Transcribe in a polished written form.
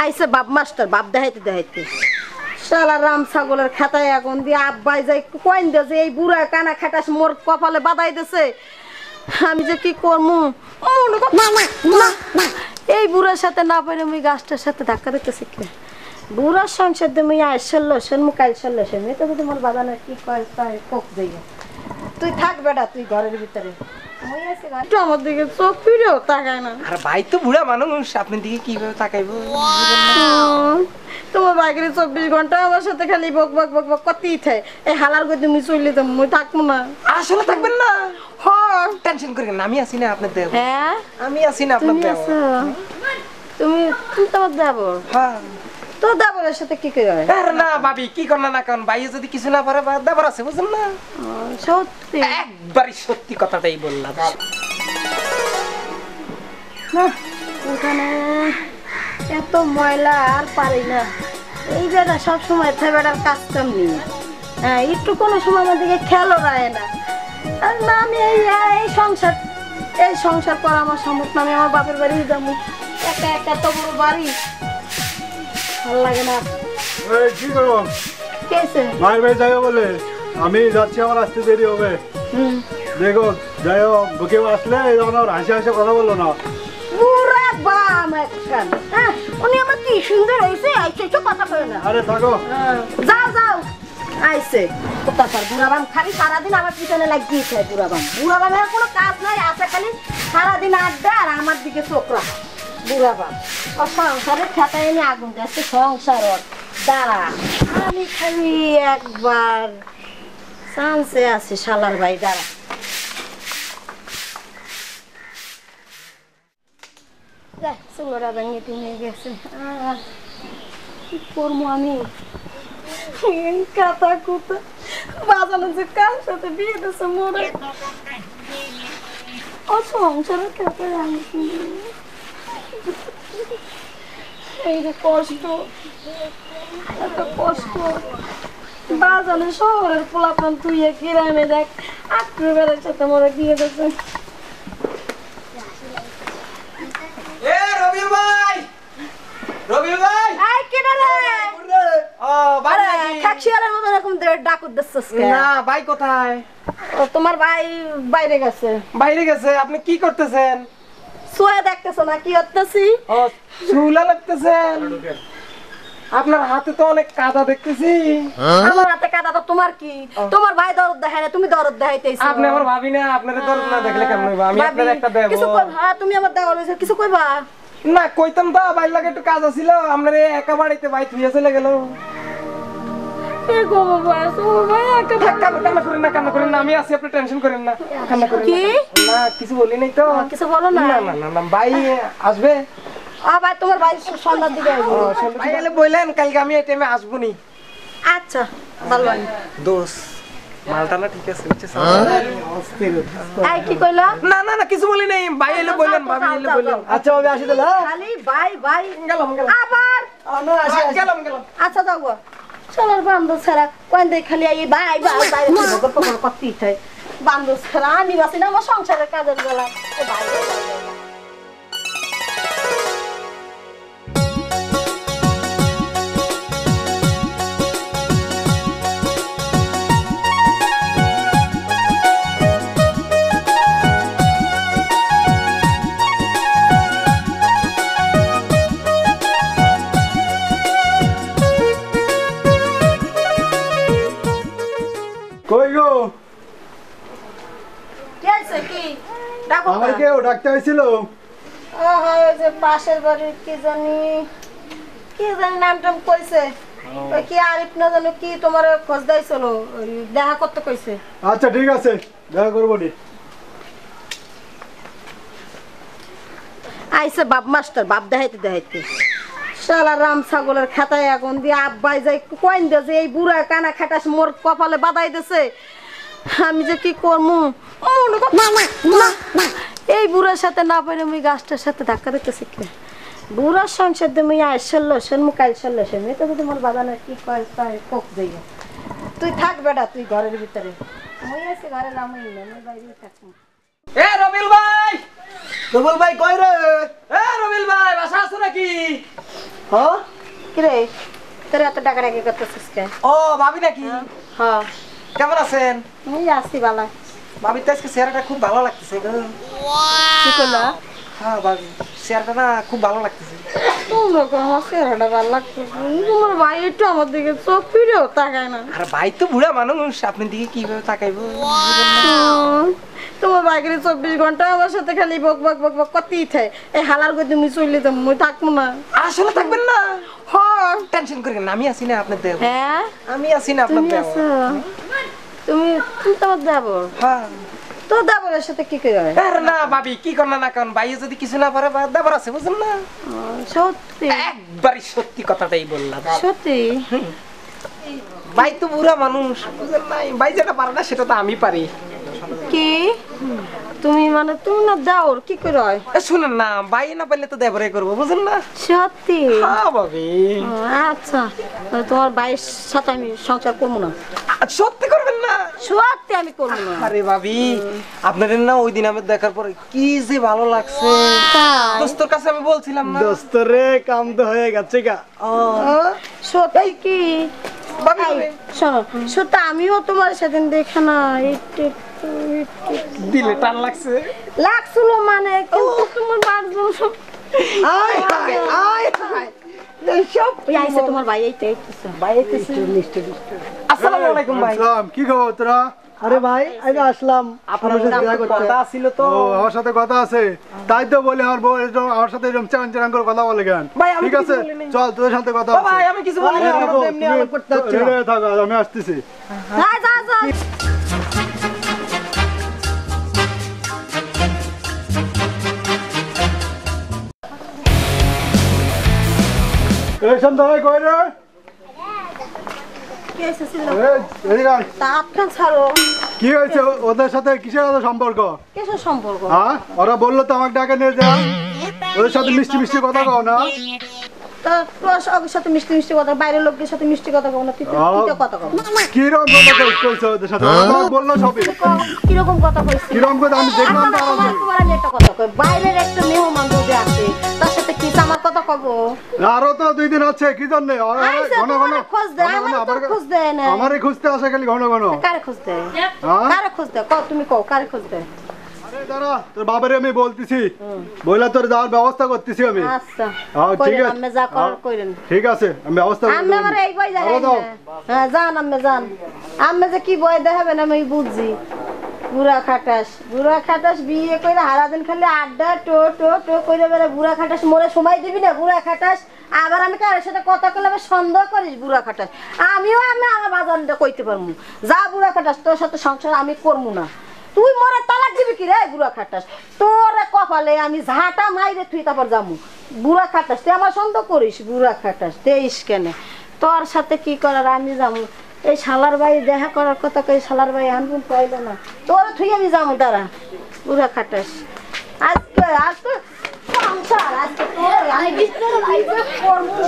আইসে বাপ মাস্টার বাপ দেখাইতে দেখাইতে শালা রাম ছাগলের খাতায় এখন দিয়ে আব্বাই যাই কইন দে যে এই বুড়া কানা খাটাস মোর কপালে বাদাই দিছে। আমি যে কি করমু এই বুড়ার সাথে না পারে আমি গাছটার সাথে ধাক্কা দিতেছি কে বুড়ার সংসার দিয়ে মুই আইসল সেন মুকাইল সল্ল সেন এটা যদি মোর বাদানে কি কয় তাই কোক দেই তুই থাক বেটা তুই ঘরের ভিতরে মই আছে গাছটা আমার দিকে চোখ ফিরেও তাকায় না। আর ভাই তো বুড়া মানুষ আপনার দিকে কিভাবে তাকাইবো? তোমার বাইকের 24 ঘন্টা আমার সাথে খালি বক বক বক বক করতেই থাকে। এই হালার গতি তুমি চলে তো মই থাকবো না। আসলে থাকবেন না? হ্যাঁ টেনশন করেন না, আমি আছি না আপনার দেব। হ্যাঁ আমি আছি না আপনার দেব। তুমি তুমি তোমার দেব? হ্যাঁ তো দেবরের সাথে কি করে? আরে না ভাবি কি করন না কারণ ভাই যদি কিছু না পারে দেবর আছে বুঝুন না। সত্যি একবারই সত্যি কথাটাই বললাম। না ওখানে এত ময়লা আর পারি না। এই বেটা সবসময় বেটার কাজ কাম নিয়ে হ্যাঁ একটু কোনো সময় আমার দিকে খেয়ালও রায় না। আর না আমি এই সংসার করা আমার সম্ভব না। আমি আমার বাপের বাড়ি যাবো একা একা তো বড় বাড়ি ভালো লাগে না। কি করবো মায়ের বাড়ি যাইও বলে আমি যাচ্ছি, আমার আসতে দেরি হবে। দেখো যাই হোক কেউ আসলে হাসি হাসি কথা বললো না। উনি আমার কি সুন্দর হয়েছে কথা কয় না। আরে থাকো যাও যাও আইসে কোথাকার বুড়াবাম খালি সারাদিন আমার পিছনে লাগিয়েছে। বুড়াবামের কোনো কাজ নাই আছে খালি সারাদিন আড্ডা আর আমার দিকে চোখ রাখা। বুড়াবাম ও সংসারের খাতায় এনে আগুন যাচ্ছে সংসার ওর দাঁড়া। আমি খালি একবার চান্সে আছি শালার ভাই দাঁড়া। চুলোটা ভেঙে টেঙে গেছে আর কি করবো আমি কাতা কুতা বাজানো যে কার সাথে বিয়ে দিচ্ছে মোরে ও সংসারের কাতায় আমি এই যে কষ্ট এত কষ্ট বাজানো শহরের পোলাপান তুই গ্রামে দেখ আটকে বেড়ার সাথে মোরে বিয়ে দিচ্ছে। তোমার ভাই বাইরে গেছে। বাইরে গেছে? আপনি কি করতেছেন? সোয়া দেখতেছ না কি করতেছি? চুলা লাগতেছেন? আপনার হাতে তো অনেক কাদা দেখতেছি। আমার হাতে কাদা তো তোমার কি? তোমার ভাই দরদ দেখায় না, তুমি দরদ দেখাইতেছো। আপনি আমার ভাবি না, আপনারে দরদ না দেখলে কেমন হইবা? আমি আপনার একটা দেব। কিছু কই? হ্যাঁ তুমি আমার দেওয়ার হইছে কিছু কইবা? না কইতাম তো, ভাই লাগে একটু কাজ ছিল। আপনারে একা বাড়িতে ভাই থুইয়া চলে গেল। এ গো বাবা তোমার ভাই একা কান্না করেন না, আমি আছি, আপনি টেনশন করেন না। কান্না করেন না, কিছু বলি নাই তো। কিছু বলো না। না না না ভাই আসবে। ভাই তোমার ভাই সন্ধ্যার দিকে আসবে। ভাই এলে বললেন কালকে আমি এই টাইমে আসবো নি। আচ্ছা ভালো দোষ মালটা না ঠিক আছে বুঝছিস? এই কি কইলা? না না না কিছু বলি নাই, ভাই এলে বললেন, ভাবি এলে বললেন। আচ্ছা ভাবি আসি তাহলে। খালি ভাই ভাই গেলাম আবার গেলাম। আচ্ছা যাও গো চলার বান্ধব ছাড়া কোন দেখ খালি এই ভাই ভাই ভাই করতেই থাকে বান্ধব ছাড়া আমি বাসি না আমার সংসারের কাজের বেলায় ভাই কই গো আমার কেউ ডাকতে হয়েছিল? যে পাশের বাড়ির কি জানি নাম টাম কইছে কি আরিফ না জানো কি তোমার খোঁজ দিয়েছিল দেখা করতে কইছে। আচ্ছা ঠিক আছে দেখা করবো নি। আইসে বাপ মাস্টার বাপ দেখাইতে দেখাইতে শালা রাম ছাগলের খাতায় এখন দিয়ে আব্বাই যাই কইন দে যে এই বুড়া কানা খাটাস মোর কপালে বাদাই দিছে। আমি যে কি করমু এই বুড়ার সাথে না পারে আমি গাছটার সাথে ধাক্কা দিতেছি কে বুড়ার সংসার দিয়ে মুই আইসল সেন মুকাইল সল্ল সেন এটা যদি মোর বাদানে কি কয় তাই কোক দেই তুই থাক বেটা তুই ঘরের ভিতরে মই আছে ঘরে নামই না আমি বাইরে থাকবো। এ রবিল ভাই রবিল ভাই কই রে? এ রবিল ভাই বাসা আছো নাকি? হ্যাঁ কি রে তোর এত টাকা রাখি করতেছিস কে? ও ভাবি নাকি? হ্যাঁ কেমন আছেন? এই আসছি বালা। ভাবি তো আজকে চেহারাটা খুব ভালো লাগতেছে গো। কি করলা? হ্যাঁ ভাবি চেহারাটা না খুব ভালো লাগতেছে। তোমরা আমার চেহারাটা ভালো লাগতেছে, তোমার ভাই একটু আমার দিকে চোখ ফিরেও তাকায় না। আর ভাই তো বুড়া মানুষ, আপনার দিকে কিভাবে তাকাইবো? তোমার বাইকের 24 ঘন্টা আমার সাথে খালি বক বক বক বক করতেই থাকে। এই হালার করে তুমি চললে তো মুই থাকবো না। আসলে থাকবেন না, হ্যাঁ টেনশন করেন না, আমি আছি না আপনার দেব। হ্যাঁ আমি আছি না আপনার তুমি দেব। আছো, তুমি তুমি তোমার দেবর, হ্যাঁ তো দেবরের সাথে কি করে হয়? আরে না ভাবি কি করনা না কারণ ভাই যদি কিছু না পারে দেবর আছে বুঝেন না। সত্যি একবারই সত্যি কথাটাই বললাম। সত্যি ভাই তো বুড়া মানুষ বুঝেন না, ভাই যেটা পারে না সেটা তো আমি পারি। কি তুমি মানে তুমি না দেওর কি করে হয়? শুনেন না, ভাই না পারলে তো দেবরে করবো বুঝেন না। সত্যি? হ্যাঁ ভাবি। আচ্ছা তোমার ভাইয়ের সাথে আমি সংসার করবো না। সত্যি করবেন না? সত্যি আমি করবো না। আরে ভাবি আপনাদের না ওই দিন আমি দেখার পরে কি যে ভালো লাগছে। তাই? দোস্তর কাছে আমি বলছিলাম না। দোস্তরে কাম তো হয়ে গেছে গা। সত্যি কি? ভাবি এই, শোনো সত্যি আমিও তোমার সেদিন দেখে না একটু দিলে টান লাগছে। লাগছিল মানে কিন্তু তোমার বাড়ির সব আয় হায় আয় হায় সব আইছে তোমার ভাই এইটা এইটা ভাই এইতেছে। আসসালামু আলাইকুম ভাই। আসসালাম, কি খবর তোরা? আরে ভাই আমি আসলাম আপনার সাথে দেখা সাথে করতে। কথা ছিল তো। ও আমার সাথে কথা আছে, তাই তো বলে আমার বউ এরকম আমার সাথে এরকম চান চান করে কথা বলে কেন? ভাই, আমি ঠিক কিছু আছে বলিনি। চল তোদের সাথে কথা ও আছে। ভাই আমি কিছু বলিনি। আরে, থাকো, এমনি আলাপ করতে তুমি হচ্ছে না। রেডি হয়ে থাকো, আমি আসতেছি। যা যা যা এই শান্ত ভাই কই রে? কি হইছে ছিল? এই, এদিকে আয়। তা আপনার ছাড়ো কি হয়েছে ওদের সাথে কিসের এত সম্পর্ক? কিসের সম্পর্ক? হ্যাঁ ওরা বললো তো আমাকে ডাকে নিয়ে যা, ওদের সাথে মিষ্টি মিষ্টি কথা কও না। তা তোর সবার সাথে মিষ্টি মিষ্টি কথা, বাইরের লোকদের সাথে মিষ্টি কথা কও না, তুই তো কথা কও। কিরকম কথা কইছো ওদের সাথে? আমাকে বললো সবই। কিরকম কথা কইছিস? কিরকম কথা আমি দেখলাম তো আরো। তোমার আমি একটা কথা কই, বাইরের একটা মেহমান যদি আসে তার সাথে কি আমার কথা কব? আরো তো 2 দিন আছে, কি জন্য আইসে ঘন ঘন তোমার খোঁজ দেয়, আমার তো খোঁজ দেয় না। আমারই খুঁজতে আসে খালি ঘন ঘন। কারে খোঁজ দেয়? হ্যাঁ? কারে খোঁজ দেয়? কও তুমি কও কারে খোঁজ দেয়? আরে দাঁড়া, তোর বাবারে আমি বলতেছি, বইলা তোর যাওয়ার ব্যবস্থা করতেছি আমি। আচ্ছা হ্যাঁ, ঠিক কইরেন, আছে। আপনি যা করার হ্যাঁ, কইরেন। ঠিক আছে আমি ব্যবস্থা করে আপনি দেব। আমার এই বই আরো দেখাই দাও। না। হ্যাঁ যান আপনি যান, আপনি যে কি বই দেখাবেন আমি বুঝছি। বুড়া খাটাস বিয়ে করে হারাদিন খালি আড্ডা টো টো টো করে বেড়ে, বুড়া খাটাস মোরে সময় দিবি না? বুড়া খাটাস আবার আমি কারোর সাথে কথা কইলে আবার সন্দেহ করিস? বুড়া খাটাস আমিও আমি আমার বাজারটা কইতে পারবো যা, বুড়া খাটাস তোর সাথে সংসার আমি করবো না। তুই মোরে তালাক দিবি কি রে বুড়া খাটাস? তোর কপালে আমি ঝাঁটা মাইরে তুই তারপর যাবো। বুড়া খাটাস তুই আমার সন্দেহ করিস? বুড়া খাটাস দেইস কেন? তোর সাথে কি করার আমি যাবো। এই শালার ভাই দেখা করার কথা কই, শালার ভাই আনবুন পাইল না, তোর থুই আমি যাবো তারা। বুড়া খাটাস আজকে আজকে সংসার আজকে তোর আমি করবো।